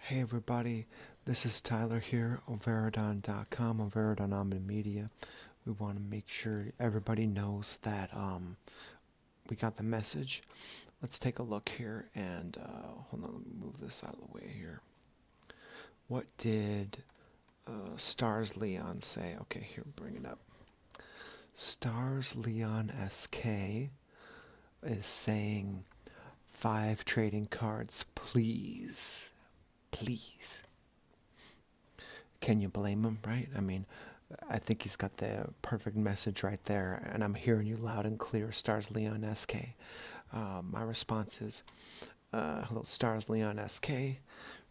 Hey everybody, this is Tyler here on Veridon.com on Veridon Omni Media. We want to make sure everybody knows that we got the message. Let's take a look here and hold on, let me move this out of the way here. What did Stars Leon say? Okay, here, bring it up. Stars Leon SK is saying 5 trading cards, please. Please. Can you blame him, right? I mean, I think he's got the perfect message right there, and I'm hearing you loud and clear, Stars Leon SK. My response is, hello, Stars Leon SK.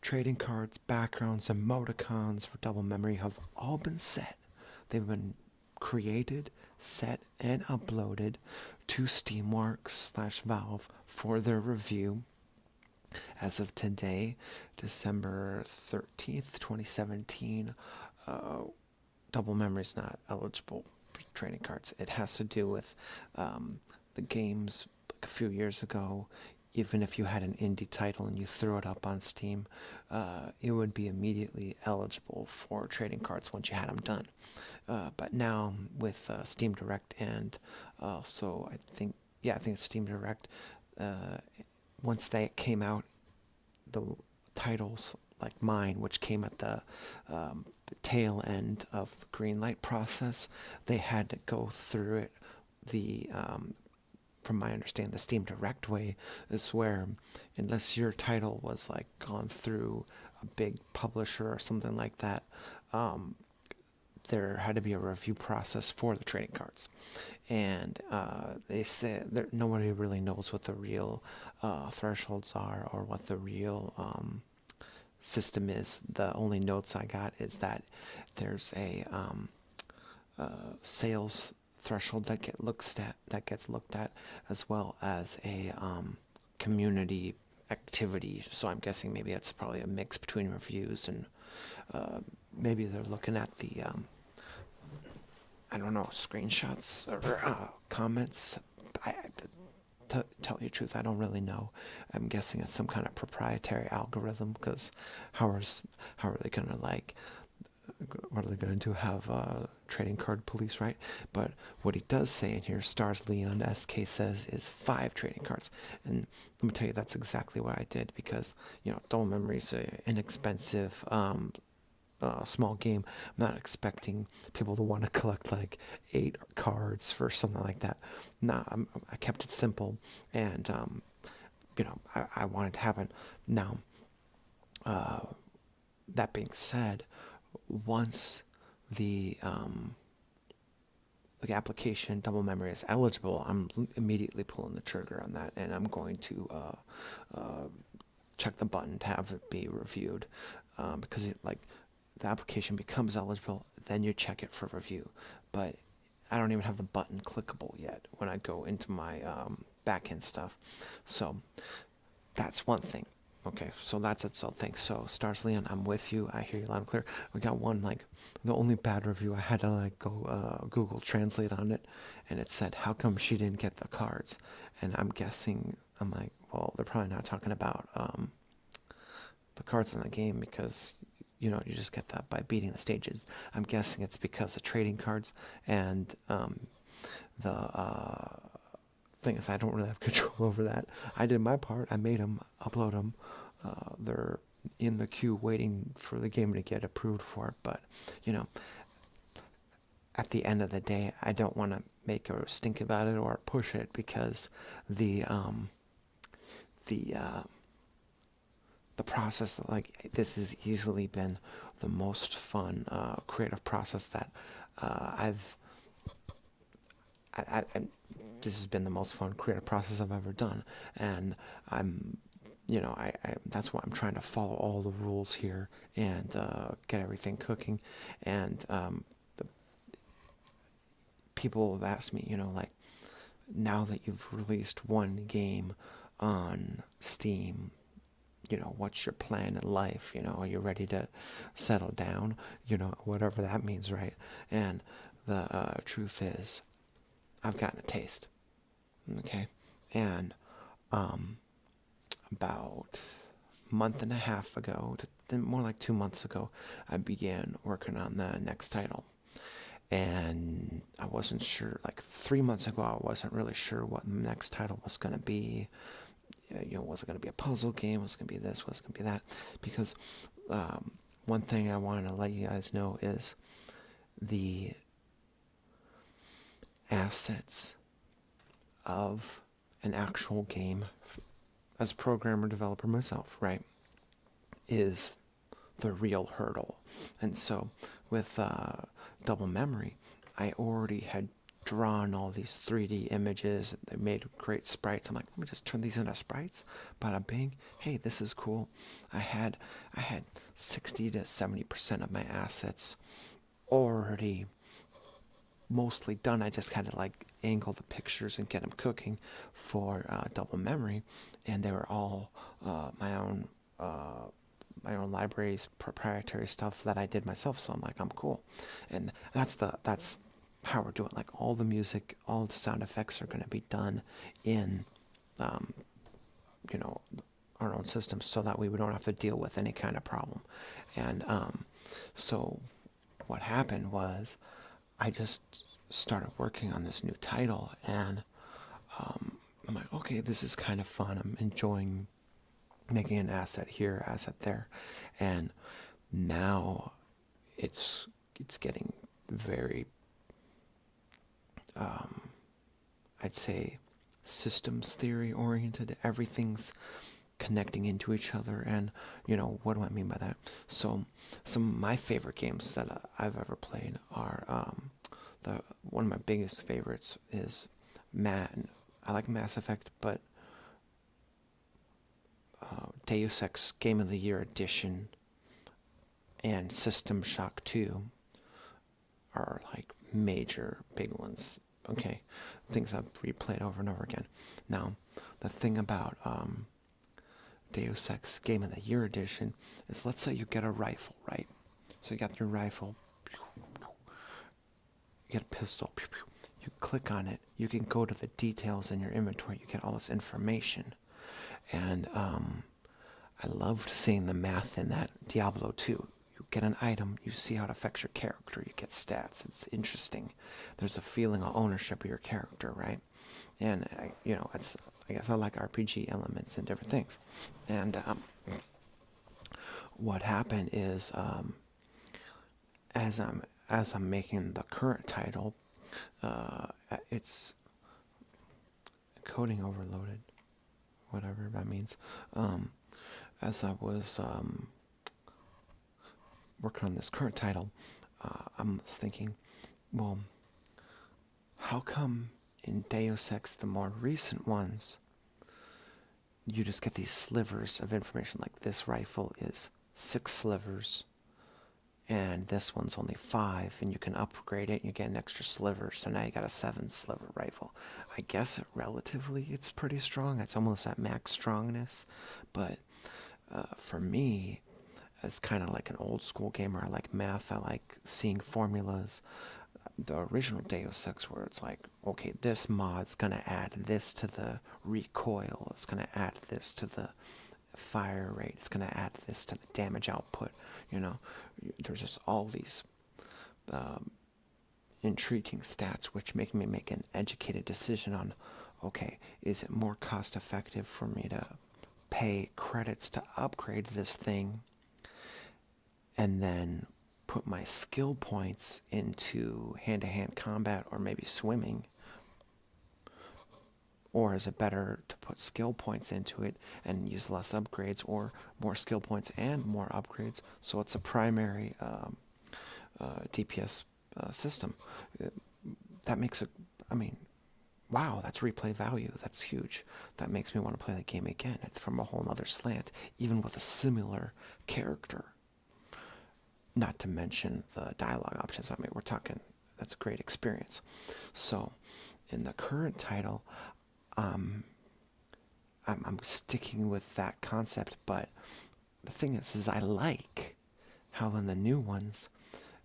Trading cards, backgrounds, emoticons for double memory have all been set. They've been created, set, and uploaded to Steamworks/Valve for their review as of today, December 13th, 2017. Double memory is not eligible for trading cards. It has to do with the games like a few years ago. Even if you had an indie title and you threw it up on Steam, it would be immediately eligible for trading cards once you had them done. But now with Steam Direct and also I think it's Steam Direct. Uh, Once they came out, the titles like mine, which came at the tail end of the green light process, they had to go through it. The From my understanding, the Steam Direct way is where, unless your title was like gone through a big publisher or something like that, um, there had to be a review process for the trading cards, and they said that nobody really knows what the real thresholds are or what the real system is. The only notes I got is that there's a sales threshold that gets looked at, as well as a community activity. So I'm guessing maybe it's probably a mix between reviews and maybe they're looking at the I don't know, screenshots or comments. To tell you the truth, I don't really know. I'm guessing it's some kind of proprietary algorithm, because how are they gonna like, what are they going to do, have trading card police, right? But what he does say in here, Stars Leon SK says, is 5 trading cards. And let me tell you, that's exactly what I did, because, Double Memory is an inexpensive small game. I'm not expecting people to want to collect like 8 cards for something like that. Nah, I kept it simple, and I wanted to have it. Now, that being said, once the application Double Memory is eligible, I'm immediately pulling the trigger on that, and I'm going to check the button to have it be reviewed, because the application becomes eligible, then you check it for review. But I don't even have the button clickable yet when I go into my backend stuff. So that's one thing. Okay, so that's it. So thanks. So Stars Leon, I'm with you. I hear you loud and clear. We got one, like, the only bad review, I had to like go Google Translate on it, and it said, "How come she didn't get the cards?" And I'm like, well, they're probably not talking about the cards in the game, because you just get that by beating the stages. I'm guessing it's because of trading cards, and the thing is, I don't really have control over that. I did my part. I made them, upload them. They're in the queue waiting for the game to get approved for it. But you know, at the end of the day, I don't want to make a stink about it or push it, because the um, the uh, the process, like, this has easily been the most fun creative process that I've I this has been the most fun creative process I've ever done. And I'm I that's why I'm trying to follow all the rules here, and get everything cooking. And the people have asked me, like, now that you've released one game on Steam, what's your plan in life? Are you ready to settle down? Whatever that means, right? And the truth is, I've gotten a taste. Okay. And about month and a half ago, more like 2 months ago, I began working on the next title. And I wasn't sure, like 3 months ago, I wasn't really sure what the next title was going to be. Was it going to be a puzzle game? Was it going to be this? Was it going to be that? Because one thing I wanted to let you guys know is the assets of an actual game, as a programmer developer myself, right, is the real hurdle. And so with Double Memory, I already had drawn all these 3D images. They made great sprites. I'm like, let me just turn these into sprites. Bada bing. Hey, this is cool. I had 60 to 70% of my assets already mostly done. I just had to like angle the pictures and get them cooking for Double Memory, and they were all my own libraries, proprietary stuff that I did myself. So I'm like, I'm cool, and that's how we're doing. Like all the music, all the sound effects are going to be done in, um, you know, our own system, so that we don't have to deal with any kind of problem. And so what happened was, I just started working on this new title, and I'm like, okay, this is kind of fun. I'm enjoying making an asset here, asset there, and now it's getting very, I'd say, systems theory oriented. Everything's connecting into each other, and what do I mean by that? So some of my favorite games that I've ever played are the one of my biggest favorites is I like Mass Effect, but Deus Ex Game of the Year Edition and System Shock 2 are like major big ones. Okay, things I've replayed over and over again. Now, the thing about Deus Ex Game of the Year Edition is, let's say you get a rifle, right? So you got your rifle, you get a pistol, you click on it, you can go to the details in your inventory, you get all this information. And I loved seeing the math in that. Diablo 2. You get an item, you see how it affects your character, you get stats. It's interesting. There's a feeling of ownership of your character, right? And I guess I like RPG elements and different things. And what happened is, as I'm making the current title, it's coding overloaded, whatever that means. As I was working on this current title, I was thinking, well, how come in Deus Ex, the more recent ones, you just get these slivers of information, like this rifle is 6 slivers, and this one's only 5, and you can upgrade it and you get an extra sliver, so now you got a 7 sliver rifle. I guess relatively it's pretty strong. It's almost at max strongness, but for me, as kind of like an old school gamer, I like math, I like seeing formulas. The original Deus Ex, where it's like, okay, this mod's gonna add this to the recoil, it's gonna add this to the fire rate, it's gonna add this to the damage output. There's just all these intriguing stats which make me make an educated decision on, okay, is it more cost effective for me to pay credits to upgrade this thing and then put my skill points into hand-to-hand combat or maybe swimming? Or is it better to put skill points into it and use less upgrades, or more skill points and more upgrades, so it's a primary DPS system? That makes it, wow, that's replay value. That's huge. That makes me want to play the game again. It's from a whole other slant, even with a similar character. Not to mention the dialogue options. We're talking, that's a great experience. So, in the current title, I'm sticking with that concept, but the thing is I like how in the new ones,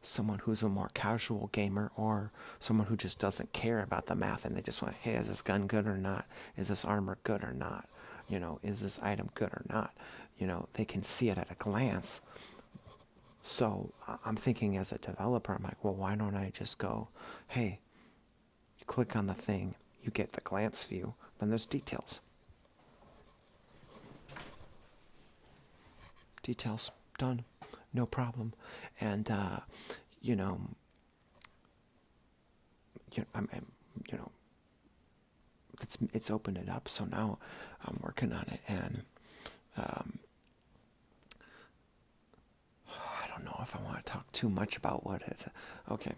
someone who's a more casual gamer, or someone who just doesn't care about the math and they just want, hey, is this gun good or not? Is this armor good or not? Is this item good or not? they can see it at a glance. So I'm thinking as a developer, I'm like, well, why don't I just go, hey, you click on the thing, you get the glance view, then there's details. Details, done, no problem. And, you know, I'm it's opened it up. So now I'm working on it, and um, I don't know if I want to talk too much about what it is. Okay,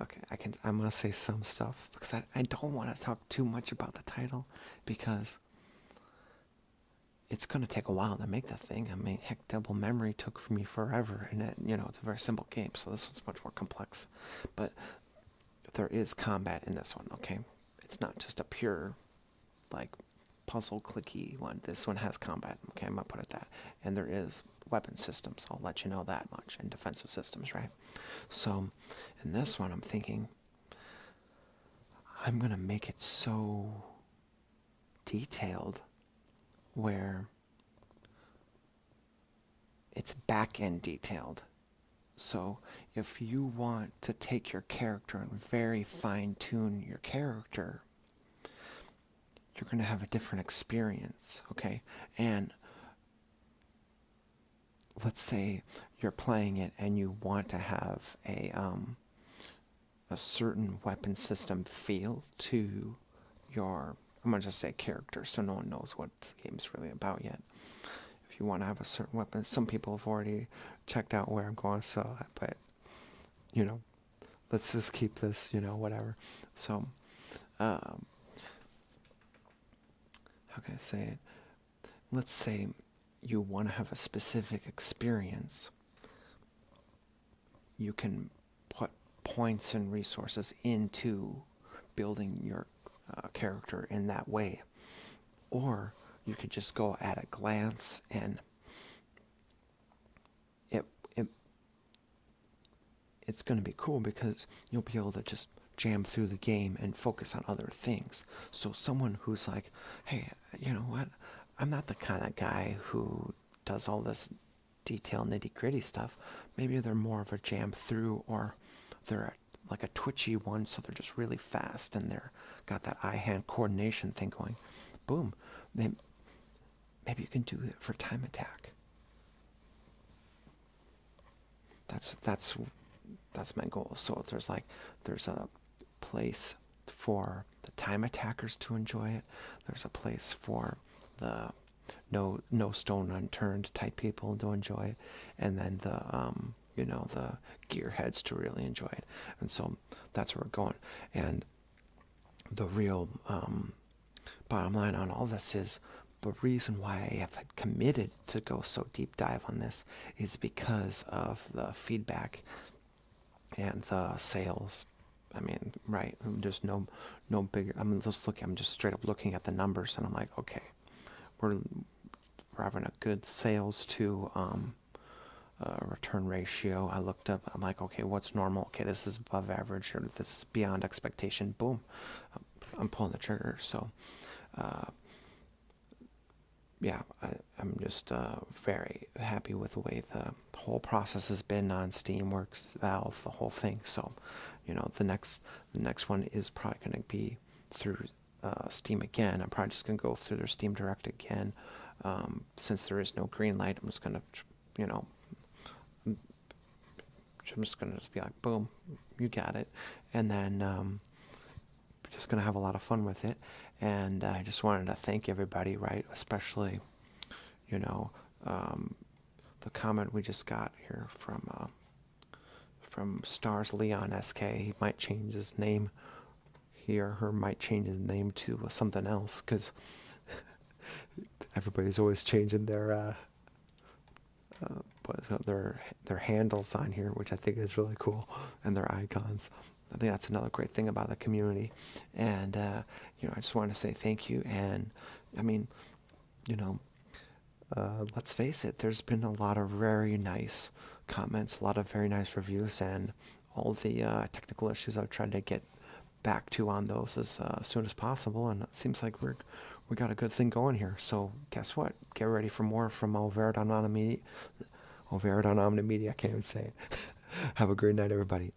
okay, I'm gonna say some stuff because I don't want to talk too much about the title because it's gonna take a while to make the thing. I mean, heck, Double Memory took for me forever, and it's a very simple game. So this one's much more complex, but there is combat in this one. Okay, it's not just a pure like puzzle clicky one. This one has combat. Okay, I'm gonna put it that. And there is weapon systems. I'll let you know that much. And defensive systems, right? So in this one, I'm thinking I'm gonna make it so detailed where it's back end detailed. So if you want to take your character and very fine tune your character, you're going to have a different experience, okay? And let's say you're playing it and you want to have a certain weapon system feel to your, I'm going to just say character so no one knows what the game's really about yet. If you want to have a certain weapon, some people have already checked out where I'm going, so, but, you know, let's just keep this, whatever. So, how can I say it? Let's say you want to have a specific experience. You can put points and resources into building your character in that way. Or you could just go at a glance and it's going to be cool because you'll be able to just jam through the game and focus on other things. So someone who's like, hey, you know what? I'm not the kind of guy who does all this detail nitty gritty stuff. Maybe they're more of a jam through, or they're like a twitchy one, so they're just really fast and they're got that eye-hand coordination thing going. Boom. Maybe you can do it for time attack. That's my goal. So there's a place for the time attackers to enjoy it. There's a place for the no stone unturned type people to enjoy it, and then the gearheads to really enjoy it. And so that's where we're going. And the real bottom line on all this is the reason why I have committed to go so deep dive on this is because of the feedback and the sales. I mean, right? There's no bigger. I'm just straight up looking at the numbers, and I'm like, okay, we're having a good sales to return ratio. I looked up. I'm like, okay, what's normal? Okay, this is above average, or this is beyond expectation. Boom, I'm pulling the trigger. So, yeah, I'm just very happy with the way the whole process has been on Steamworks, Valve, the whole thing. So, the next one is probably going to be through Steam again. I'm probably just going to go through their Steam Direct again. Since there is no green light, I'm just going to, I'm just going to be like, boom, you got it. And then just going to have a lot of fun with it. And I just wanted to thank everybody, right? Especially, the comment we just got here from Stars Leon SK. He might change his name. He or her might change his name to something else, because everybody's always changing their handles on here, which I think is really cool, and their icons. I think that's another great thing about the community. And I just want to say thank you. And I mean, let's face it, there's been a lot of very nice comments, a lot of very nice reviews, and all the technical issues I've tried to get back to on those as soon as possible. And it seems like we're we got a good thing going here. So guess what? Get ready for more from Overard on Omni Media. Overard on Omni Media. I can't even say it. Have a great night, everybody.